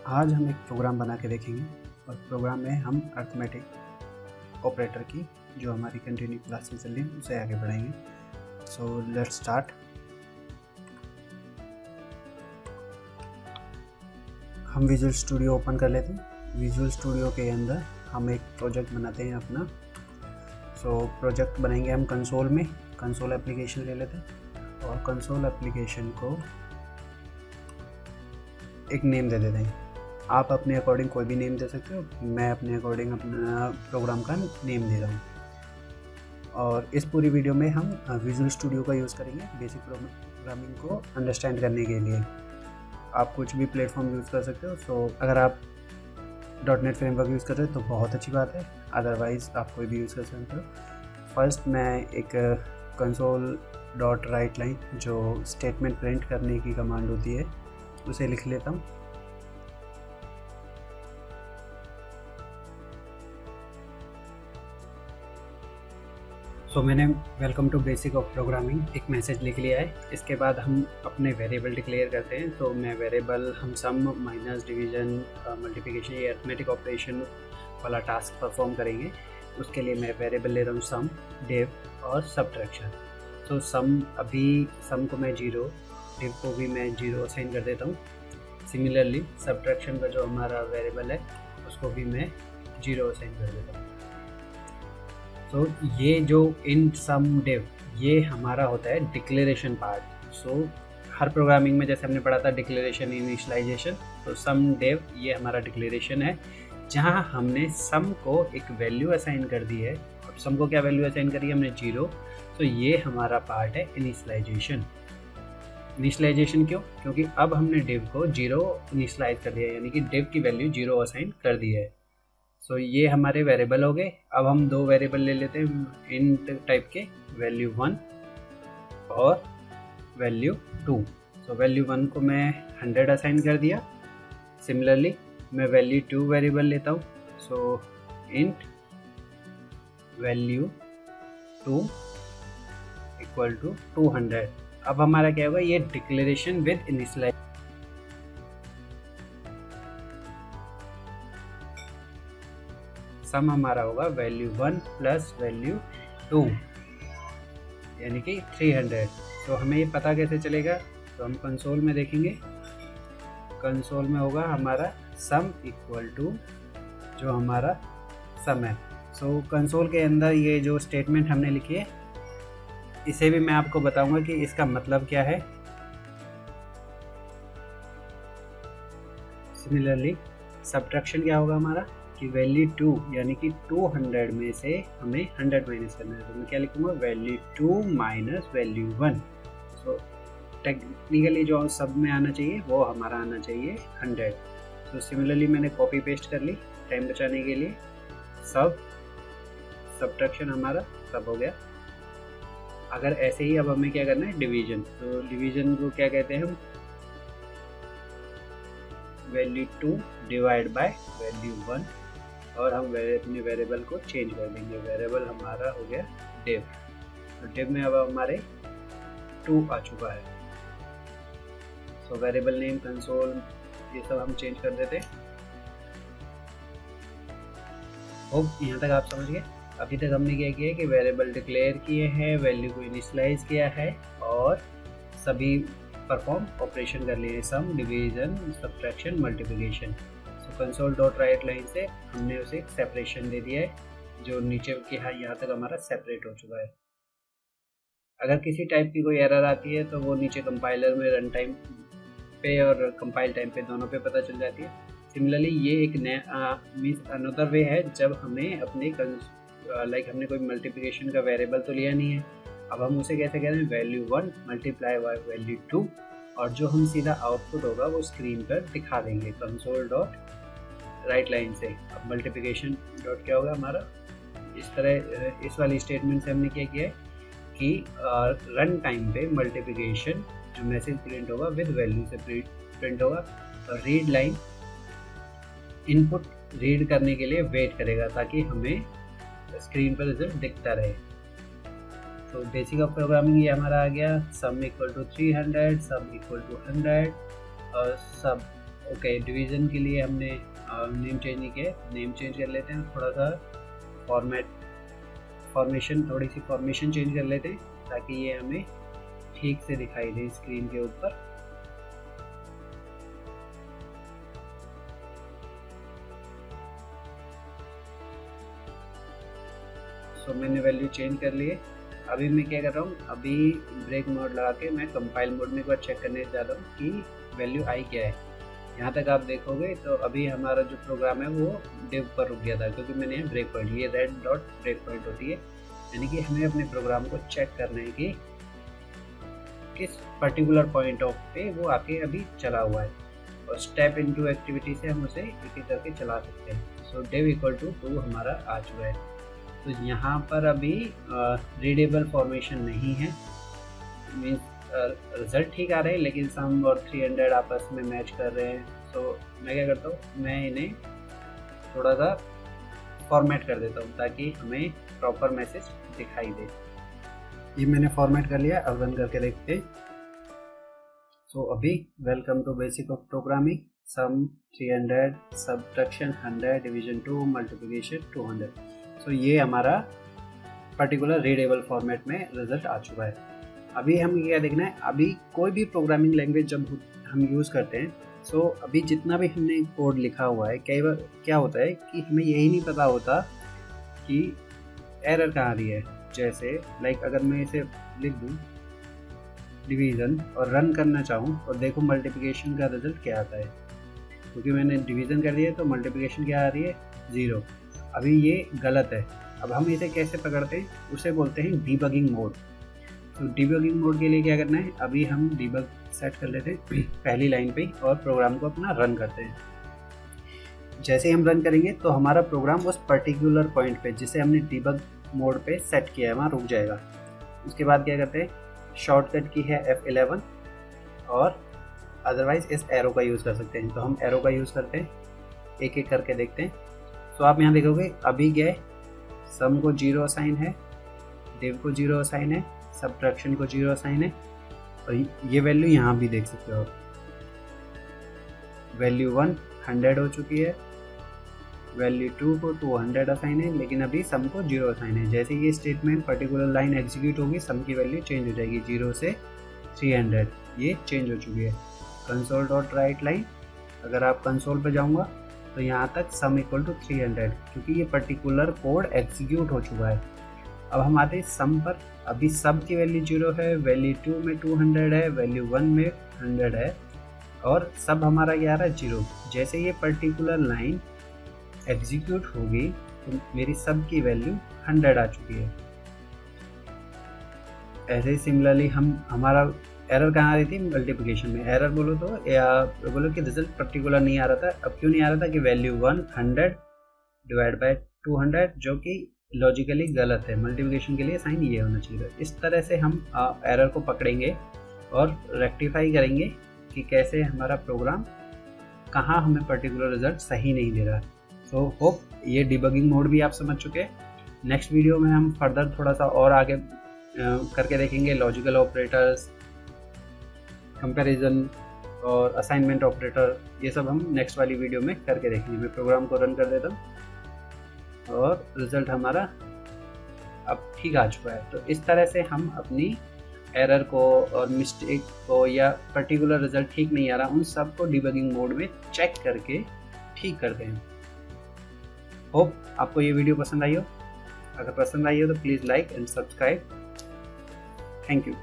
आज हम एक प्रोग्राम बना के देखेंगे और प्रोग्राम में हम अर्थमेटिक ऑपरेटर की जो हमारी कंटिन्यू क्लासेस चल रही हैं उसे आगे बढ़ाएंगे। So let's start. हम विजुअल स्टूडियो ओपन कर लेते हैं। विजुअल स्टूडियो के अंदर हम एक प्रोजेक्ट बनाते हैं अपना। प्रोजेक्ट बनाएंगे हम कंसोल में। कंसोल एप्लीकेशन ले लेते हैं और कंसोल एप्लीकेशन को एक नेम दे देते हैं। आप अपने अकॉर्डिंग कोई भी नेम दे सकते हो। मैं अपने अकॉर्डिंग अपना प्रोग्राम का नेम दे रहा हूँ। और इस पूरी वीडियो में हम विजुअल स्टूडियो का यूज़ करेंगे बेसिक प्रोग्रामिंग को अंडरस्टैंड करने के लिए। आप कुछ भी प्लेटफॉर्म यूज़ कर सकते हो। अगर आप .NET फ्रेमवर्क यूज़ कर रहे हो तो बहुत अच्छी बात है, अदरवाइज़ आप कोई भी यूज़ कर सकते हो। फर्स्ट मैं एक console.writeLine जो स्टेटमेंट प्रिंट करने की कमांड होती है उसे लिख लेता हूँ। मैंने welcome to basic of programming एक मैसेज लिख लिया है। इसके बाद हम अपने वेरिएबल डिक्लेयर करते हैं। तो मैं वेरिएबल हम सम माइनस डिवीजन मल्टीप्लिकेशन या अरिथमेटिक ऑपरेशन वाला टास्क परफॉर्म करेंगे। उसके लिए मैं वेरिएबल ले रहा हूँ सम, डिव और सब्ट्रैक्शन। सम अभी सम को मैं 0, डिव को भी मैं 0 असाइन कर देता हूँ। सिमिलरली सब्ट्रैक्शन का जो हमारा वेरिएबल है उसको भी मैं 0 असाइन कर देता हूँ। ये जो इन सम डिव ये हमारा होता है डिक्लेरेशन पार्ट। हर प्रोग्रामिंग में जैसे हमने पढ़ा था डिक्लेरेशन, इनिशियलाइजेशन, तो सम डिव ये हमारा डिक्लेरेशन है जहाँ हमने सम को एक वैल्यू असाइन कर दी है। अब सम को क्या वैल्यू असाइन करी है हमने 0। तो ये हमारा पार्ट है इनिशियलाइजेशन। इनिशियलाइजेशन क्यों? क्योंकि अब हमने डिव को 0 इनिशियलाइज कर दिया, यानी कि डिव की वैल्यू 0 असाइन कर दी है। ये हमारे वेरिएबल हो गए। अब हम दो वेरिएबल ले लेते हैं इंट टाइप के, वैल्यू 1 और वैल्यू 2। वैल्यू 1 को मैं 100 असाइन कर दिया। सिमिलरली मैं वैल्यू 2 वेरिएबल लेता हूँ। Int value 2 equal to 200। अब हमारा क्या होगा, ये डिक्लेरेशन विद इनिशियलाइज। सम हमारा होगा वैल्यू 1 प्लस वैल्यू 2 यानी कि 300। हमें ये पता कैसे चलेगा? हम कंसोल में देखेंगे। कंसोल में होगा हमारा सम इक्वल टू जो हमारा सम है। कंसोल के अंदर ये जो स्टेटमेंट हमने लिखी है इसे भी मैं आपको बताऊंगा कि इसका मतलब क्या है। सिमिलरली सब्ट्रैक्शन क्या होगा हमारा कि वैल्यू 2 यानी कि 200 में से हमें 100 माइनस करना है। तो मैं क्या लिखूंगा, वैल्यू 2 माइनस वैल्यू 1। टेक्निकली जो सब में आना चाहिए वो हमारा आना चाहिए 100। सिमिलरली मैंने कॉपी पेस्ट कर ली टाइम बचाने के लिए। सब्ट्रैक्शन हमारा सब हो गया। अगर ऐसे ही अब हमें क्या करना है, डिवीजन। तो डिवीजन को क्या कहते हैं हम, वैल्यू 2 डिवाइड बाय वैल्यू 1। और हम अपने वेरिएबल को चेंज कर देंगे। वेरिएबल हमारा हो गया डिव। तो डिव में अब हमारे 2 आ चुका है। वेरिएबल नेम, कंसोल, ये सब हम चेंज कर देते। होप यहाँ तक आप समझ गए। अभी तक हमने क्या किया है कि वेरिएबल डिक्लेयर किए हैं, वैल्यू को इनिशियलाइज किया है और सभी परफॉर्म ऑपरेशन कर लिए, सम, डिवीजन, सब्ट्रैक्शन, मल्टीप्लिकेशन। console.writeLine से हमने उसे एक सेपरेशन दे दिया है जो नीचे के यहाँ तक हमारा सेपरेट हो चुका है। अगर किसी टाइप की कोई एरर आती है तो वो नीचे कंपाइलर में रन टाइम पे और कंपाइल टाइम पे दोनों पे पता चल जाती है। सिमिलरली ये एक नया मीन्स अनदर वे है जब हमें अपने हमने कोई मल्टीप्लिकेशन का वेरिएबल तो लिया नहीं है। अब हम उसे कैसे कह रहे हैं, वैल्यू 1 मल्टीप्लाई बाय वैल्यू 2, और जो हम सीधा आउटपुट होगा वो स्क्रीन पर दिखा देंगे console.writeLine से। अब मल्टीप्लिकेशन डॉट क्या होगा हमारा, इस तरह इस वाली स्टेटमेंट से हमने क्या किया है कि रन टाइम पे मल्टीप्लिकेशन जो मैसेज प्रिंट होगा विद वैल्यू से प्रिंट होगा। और रीड लाइन इनपुट रीड करने के लिए वेट करेगा ताकि हमें स्क्रीन पर रिजल्ट दिखता रहे। बेसिक ऑफ प्रोग्रामिंग ये हमारा आ गया। Sum equal to 300, sum equal to 100 और सब ओके, डिवीज़न के लिए हमने नेम चेंज नहीं किया, नेम चेंज कर लेते हैं, थोड़ा सा थोड़ी सी फॉर्मेशन चेंज कर लेते हैं ताकि ये हमें ठीक से दिखाई दे स्क्रीन के ऊपर। सो मैंने वैल्यू चेंज कर लिए। अभी मैं क्या कर रहा हूँ, अभी ब्रेक मोड लगा के मैं कंपाइल मोड में एक बार चेक करने जा रहा हूँ कि वैल्यू आई क्या है। यहाँ तक आप देखोगे तो अभी हमारा जो प्रोग्राम है वो डिव पर रुक गया था क्योंकि मैंने यहाँ ब्रेक पॉइंट, ये रेड डॉट ब्रेक पॉइंट होती है, यानी कि हमें अपने प्रोग्राम को चेक करना है कि किस पर्टिकुलर पॉइंट ऑफ पे वो आके अभी चला हुआ है, और स्टेप इनटू एक्टिविटी से हम उसे एक एक करके चला सकते हैं। सो डिव इक्वल टू 2 हमारा आ चुका है। तो यहाँ पर अभी रीडेबल फॉर्मेशन नहीं है, मीन्स रिजल्ट ठीक आ रहे हैं लेकिन सम और 300 आपस में मैच कर रहे हैं। सो मैं क्या करता हूँ, मैं इन्हें थोड़ा सा फॉर्मेट कर देता हूँ ताकि हमें प्रॉपर मैसेज दिखाई दे। ये मैंने फॉर्मेट कर लिया, अब रन करके देखते हैं। सो अभी welcome to basic of programming, sum 300, subtraction 100, division 2, multiplication 200। So ये हमारा पर्टिकुलर रीडेबल फॉर्मेट में रिजल्ट आ चुका है। अभी हमें क्या देखना है, अभी कोई भी प्रोग्रामिंग लैंग्वेज जब हम यूज़ करते हैं, सो अभी जितना भी हमने कोड लिखा हुआ है, कई बार क्या होता है कि हमें यही नहीं पता होता कि एरर कहाँ आ रही है। जैसे लाइक अगर मैं इसे लिख दूँ डिवीज़न और रन करना चाहूँ और देखो मल्टीप्लिकेशन का रिजल्ट क्या आता है, क्योंकि मैंने डिवीज़न कर दिया तो मल्टीप्लिकेशन क्या आ रही है 0। अभी ये गलत है। अब हम इसे कैसे पकड़ते हैं, उसे बोलते हैं डीबगिंग मोड। तो डीबगिंग मोड के लिए क्या करना है, अभी हम डीबग सेट कर लेते हैं पहली लाइन पे और प्रोग्राम को अपना रन करते हैं। जैसे ही हम रन करेंगे तो हमारा प्रोग्राम उस पर्टिकुलर पॉइंट पे जिसे हमने डीबग मोड पे सेट किया है वहाँ रुक जाएगा। उसके बाद क्या करते हैं, शॉर्टकट की है F11 और अदरवाइज इस एरो का यूज़ कर सकते हैं। तो हम एरो का यूज़ करते हैं, एक एक करके देखते हैं। तो आप यहाँ देखोगे अभी गए सम को 0 असाइन है, डिव को 0 असाइन है, सब्ट्रैक्शन को 0 असाइन है, और ये वैल्यू यहाँ भी देख सकते हो। वैल्यू 1 100 हो चुकी है, वैल्यू 2 को 200 असाइन है, लेकिन अभी सम को 0 असाइन है। जैसे ये स्टेटमेंट पर्टिकुलर लाइन एग्जीक्यूट होगी, सम की वैल्यू चेंज हो जाएगी 0 से 300, ये चेंज हो चुकी है। कंसोल डॉट राइट लाइन, अगर आप कंसोल पर जाऊँगा तो यहाँ तक सम इक्वल टू 300, क्योंकि ये पर्टिकुलर कोड एग्जीक्यूट हो चुका है। अब हम आते हैं सम पर। अभी सब की वैल्यू 0 है, वैल्यू 2 में 200 है, वैल्यू 1 में 100 है, और सब हमारा क्या आ रहा है 0। जैसे ये पर्टिकुलर लाइन एग्जीक्यूट होगी तो मेरी सब की वैल्यू 100 आ चुकी है। ऐसे ही सिमिलरली हमारा एरर कहाँ आ रही थी, मल्टीप्लिकेशन में। एरर बोलो तो या बोलो कि रिजल्ट पर्टिकुलर नहीं आ रहा था। अब क्यों नहीं आ रहा था कि वैल्यू 100 डिवाइड बाय 200, जो कि लॉजिकली गलत है। मल्टीप्लिकेशन के लिए साइन ये होना चाहिए। इस तरह से हम एरर को पकड़ेंगे और रेक्टिफाई करेंगे कि कैसे हमारा प्रोग्राम कहाँ हमें पर्टिकुलर रिजल्ट सही नहीं दे रहा है। सो होप ये डिबगिंग मोड भी आप समझ चुके हैं। नेक्स्ट वीडियो में हम फर्दर थोड़ा सा और आगे करके देखेंगे लॉजिकल ऑपरेटर्स, कंपैरिजन और असाइनमेंट ऑपरेटर। ये सब हम नेक्स्ट वाली वीडियो में करके देखेंगे। मैं प्रोग्राम को रन कर देता हूँ और रिज़ल्ट हमारा अब ठीक आ चुका है। तो इस तरह से हम अपनी एरर को और मिस्टेक को या पर्टिकुलर रिज़ल्ट ठीक नहीं आ रहा उन सब को डिबगिंग मोड में चेक करके ठीक करते हैं। होप आपको ये वीडियो पसंद आई हो। अगर पसंद आई हो तो please like and subscribe. Thank you.